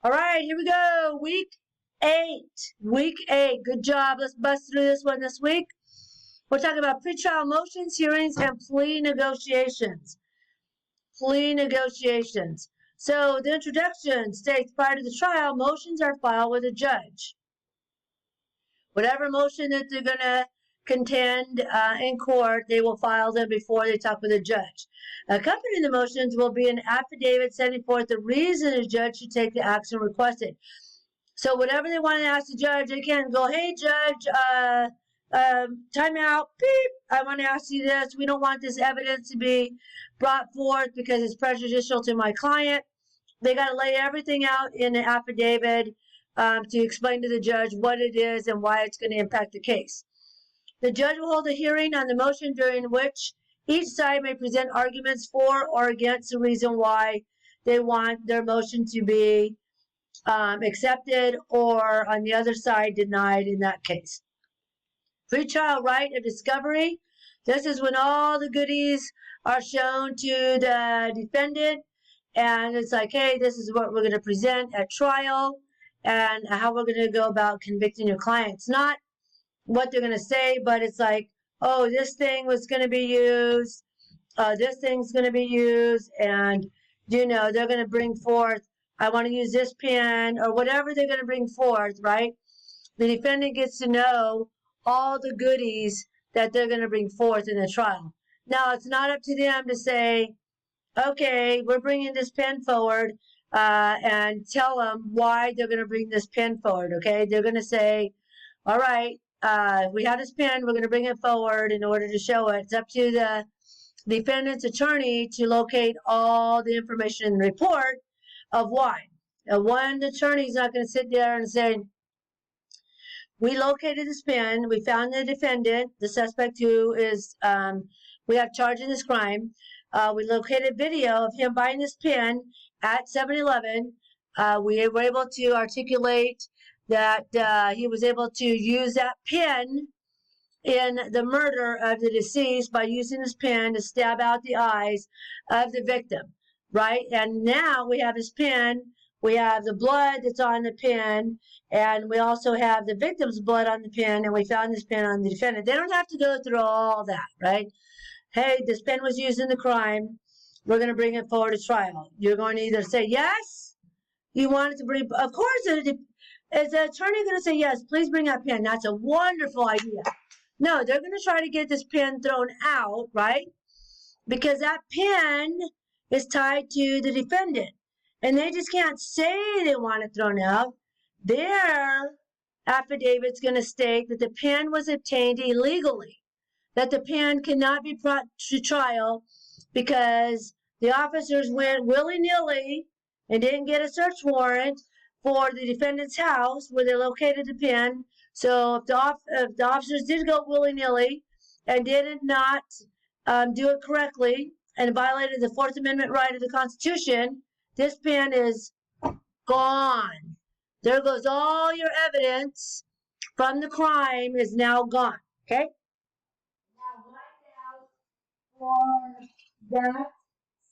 All right, here we go. Week 8. Week 8. Good job. Let's bust through this one this week. We're talking about pretrial motions, hearings, and plea negotiations. Plea negotiations. So the introduction states prior to the trial, motions are filed with a judge. Whatever motion that they're going to contend in court, they will file them before they talk with a judge. Accompanying the motions will be an affidavit setting forth the reason the judge should take the action requested. So whatever they want to ask the judge, they can't go, hey, judge, time out, beep, I want to ask you this. We don't want this evidence to be brought forth because it's prejudicial to my client. They got to lay everything out in the affidavit to explain to the judge what it is and why it's going to impact the case. The judge will hold a hearing on the motion during which each side may present arguments for or against the reason why they want their motion to be accepted or on the other side denied in that case. Pretrial right of discovery. This is when all the goodies are shown to the defendant and it's like, hey, this is what we're going to present at trial and how we're going to go about convicting your client. It's not what they're going to say, but it's like, oh, this thing was going to be used, this thing's going to be used, and, you know, they're going to bring forth, I want to use this pen, or whatever they're going to bring forth, right? The defendant gets to know all the goodies that they're going to bring forth in the trial. Now, it's not up to them to say, okay, we're bringing this pen forward, and tell them why they're going to bring this pen forward, okay? They're going to say, all right, we have this pen, we're going to bring it forward in order to show it. It's up to the defendant's attorney to locate all the information in the report of why. One attorney is not going to sit there and say, we located this pen, we found the defendant, the suspect who is, we have charged in this crime. We located video of him buying this pen at 7-Eleven. We were able to articulate that he was able to use that pen in the murder of the deceased by using this pen to stab out the eyes of the victim, right? And now we have his pen, we have the blood that's on the pen, and we also have the victim's blood on the pen, and we found this pen on the defendant. They don't have to go through all that, right? Hey, this pen was used in the crime. We're going to bring it forward to trial. You're going to either say yes, you want it to bring, of course, is the attorney going to say, yes, please bring that pen? That's a wonderful idea. No, they're going to try to get this pen thrown out, right? Because that pen is tied to the defendant. And they just can't say they want it thrown out. Their affidavit's going to state that the pen was obtained illegally, that the pen cannot be brought to trial because the officers went willy-nilly and didn't get a search warrant for the defendant's house where they located the pen. So if the officers did go willy-nilly and did not do it correctly and violated the Fourth Amendment right of the Constitution, this pen is gone. There goes all your evidence from the crime is now gone, okay? Now wind out for that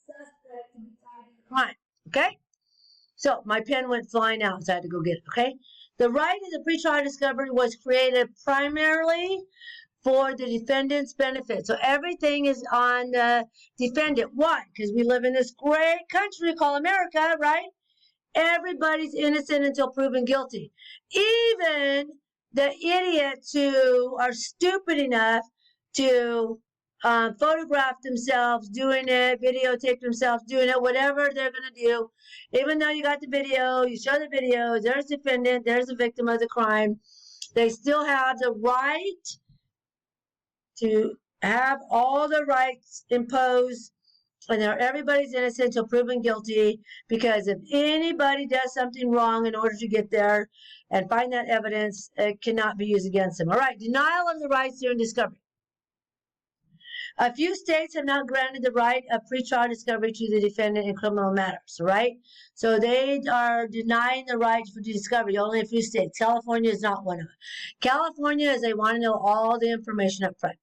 suspect to be tied to the crime, okay? So my pen went flying out, so I had to go get it, okay? The right of the pretrial discovery was created primarily for the defendant's benefit. So everything is on the defendant. Why? Because we live in this great country called America, right? Everybody's innocent until proven guilty. Even the idiots who are stupid enough to photograph themselves doing it, videotape themselves doing it, whatever they're going to do. Even though you got the video, you show the video, there's the defendant, there's the victim of the crime. They still have the right to have all the rights imposed, and everybody's innocent until proven guilty, because if anybody does something wrong in order to get there and find that evidence, it cannot be used against them. All right, denial of the rights during discovery. A few states have not granted the right of pretrial discovery to the defendant in criminal matters, right? So they are denying the right for discovery, only a few states. California is not one of them. California is they want to know all the information up front.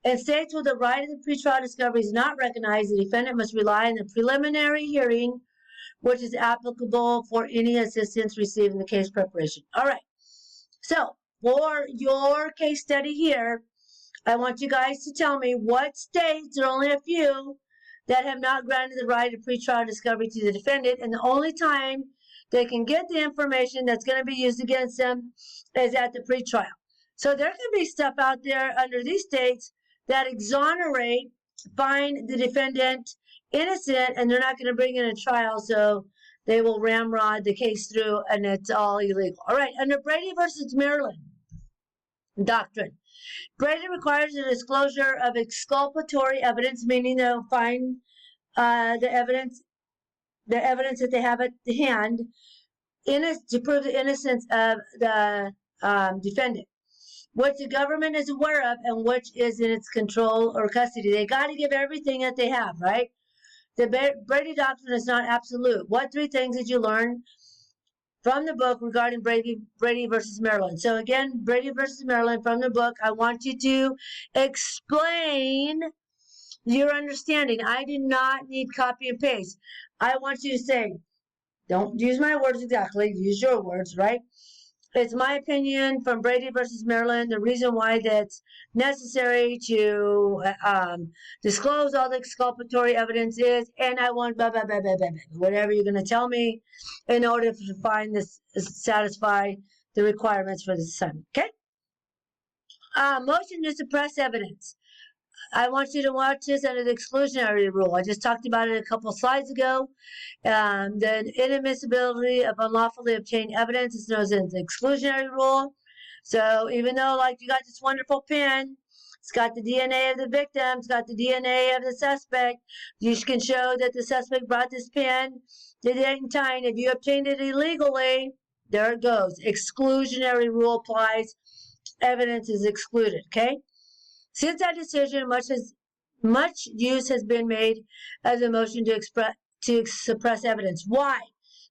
In states where the right of the pretrial discovery is not recognized, the defendant must rely on the preliminary hearing which is applicable for any assistance received in the case preparation. All right. So for your case study here, I want you guys to tell me what states, there are only a few, that have not granted the right of pretrial discovery to the defendant, and the only time they can get the information that's going to be used against them is at the pretrial. So there can be stuff out there under these states that exonerate, find the defendant innocent, and they're not going to bring in a trial, so they will ramrod the case through, and it's all illegal. All right, under Brady versus Maryland doctrine, Brady requires the disclosure of exculpatory evidence, meaning they'll find the evidence that they have at hand to prove the innocence of the defendant, which the government is aware of and which is in its control or custody. They got to give everything that they have, right? The Brady doctrine is not absolute. What 3 things did you learn from the book regarding Brady versus Maryland? So again, Brady versus Maryland from the book. I want you to explain your understanding. I do not need copy and paste. I want you to say, don't use my words exactly, use your words, right? It's my opinion from Brady versus Maryland, the reason why that's necessary to disclose all the exculpatory evidence is, and I want blah, blah, blah, blah, blah, blah, whatever you're going to tell me in order to find this, satisfy the requirements for this assignment, okay? Motion to suppress evidence. I want you to watch this under the exclusionary rule. I just talked about it a couple slides ago. The inadmissibility of unlawfully obtained evidence is known as the exclusionary rule. So even though, like, you got this wonderful pen, it's got the DNA of the victim, it's got the DNA of the suspect, you can show that the suspect brought this pen the date and time. If you obtained it illegally, there it goes. Exclusionary rule applies. Evidence is excluded, okay? Since that decision, much use has been made of the motion to suppress evidence. Why?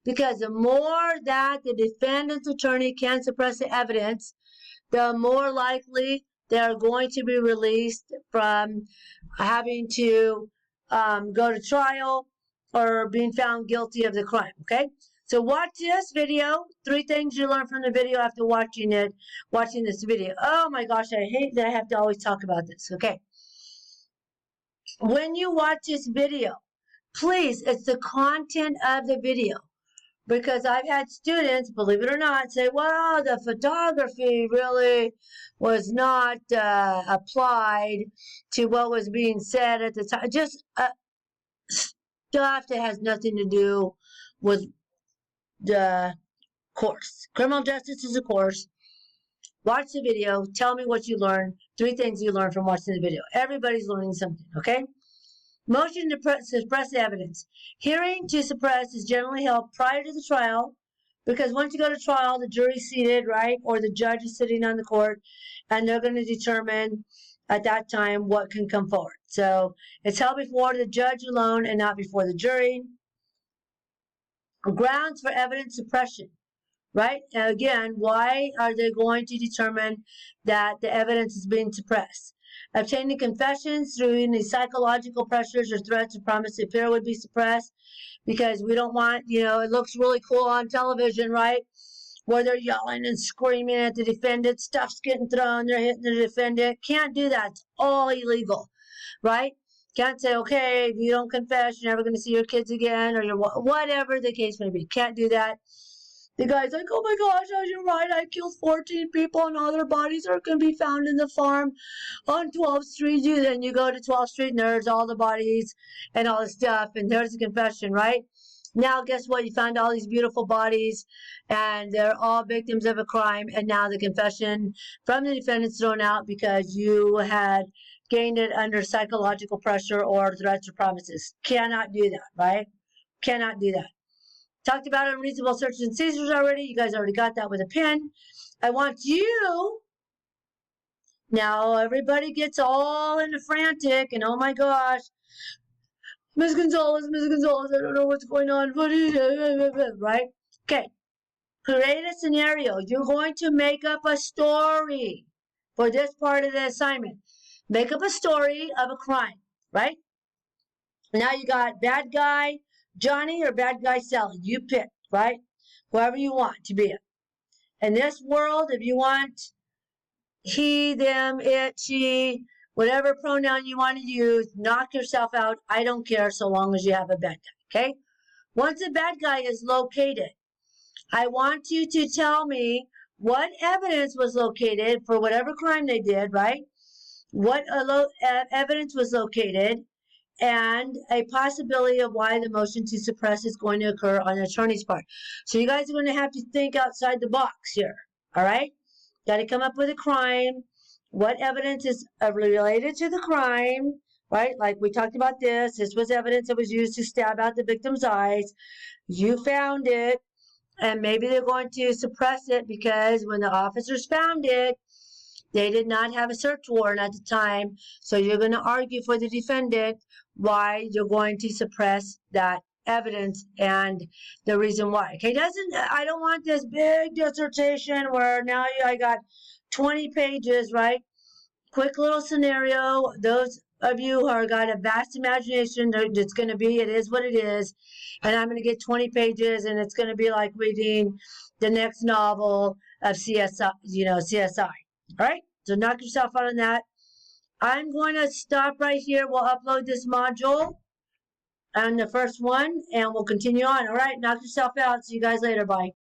Because the more that the defendant's attorney can suppress the evidence, the more likely they're going to be released from having to go to trial or being found guilty of the crime, okay? So watch this video. 3 things you learn from the video after watching this video. Oh my gosh, I hate that I have to always talk about this, okay? When you watch this video, please, it's the content of the video. Because I've had students, believe it or not, say, well, the photography really was not applied to what was being said at the time. Just stuff that has nothing to do with the course. Criminal justice is a course. Watch the video. Tell me what you learned. 3 things you learned from watching the video. Everybody's learning something, okay? Motion to suppress evidence. Hearing to suppress is generally held prior to the trial, because once you go to trial, the jury's seated, right? Or the judge is sitting on the court, and they're going to determine at that time what can come forward. So it's held before the judge alone and not before the jury. Grounds for evidence suppression, right? Now again, why are they going to determine that the evidence is being suppressed? Obtaining confessions through any psychological pressures or threats or promise to appear would be suppressed, because we don't want, it looks really cool on television, right? Where they're yelling and screaming at the defendant, stuff's getting thrown, they're hitting the defendant. Can't do that. It's all illegal, right? Can't say, okay, if you don't confess, you're never going to see your kids again, or whatever the case may be. Can't do that. The guy's like, oh my gosh, you're right, I killed 14 people and all their bodies are going to be found in the farm on 12th Street. Then you go to 12th Street and there's all the bodies and all the stuff, and there's the confession, right? Now, guess what? You found all these beautiful bodies and they're all victims of a crime, and now the confession from the defendant's thrown out because you had gained it under psychological pressure or threats or promises. Cannot do that, right? Cannot do that. Talked about unreasonable searches and seizures already. You guys already got that with a pen. I want you, now everybody gets all into frantic and oh my gosh, Ms. Gonzalez, I don't know what's going on. Right? Okay. Create a scenario. You're going to make up a story for this part of the assignment. Make up a story of a crime, right? Now you got bad guy, Johnny or bad guy Sally. You pick, right? Whoever you want to be. In this world, if you want he, them, it, she, whatever pronoun you want to use, knock yourself out. I don't care so long as you have a bad guy, okay? Once a bad guy is located, I want you to tell me what evidence was located for whatever crime they did, right? What evidence was located, and a possibility of why the motion to suppress is going to occur on the attorney's part. So you guys are going to have to think outside the box here, all right? Got to come up with a crime. What evidence is related to the crime, right? Like we talked about this. This was evidence that was used to stab out the victim's eyes. You found it, and maybe they're going to suppress it because when the officers found it, they did not have a search warrant at the time. So you're going to argue for the defendant why you're going to suppress that evidence and the reason why. Okay, I don't want this big dissertation where now I got 20 pages, right? Quick little scenario. Those of you who are got a vast imagination, it's going to be, it is what it is. And I'm going to get 20 pages and it's going to be like reading the next novel of CSI, CSI. All right, so knock yourself out on that. I'm going to stop right here. We'll upload this module on the first one, and we'll continue on. All right, knock yourself out. See you guys later. Bye.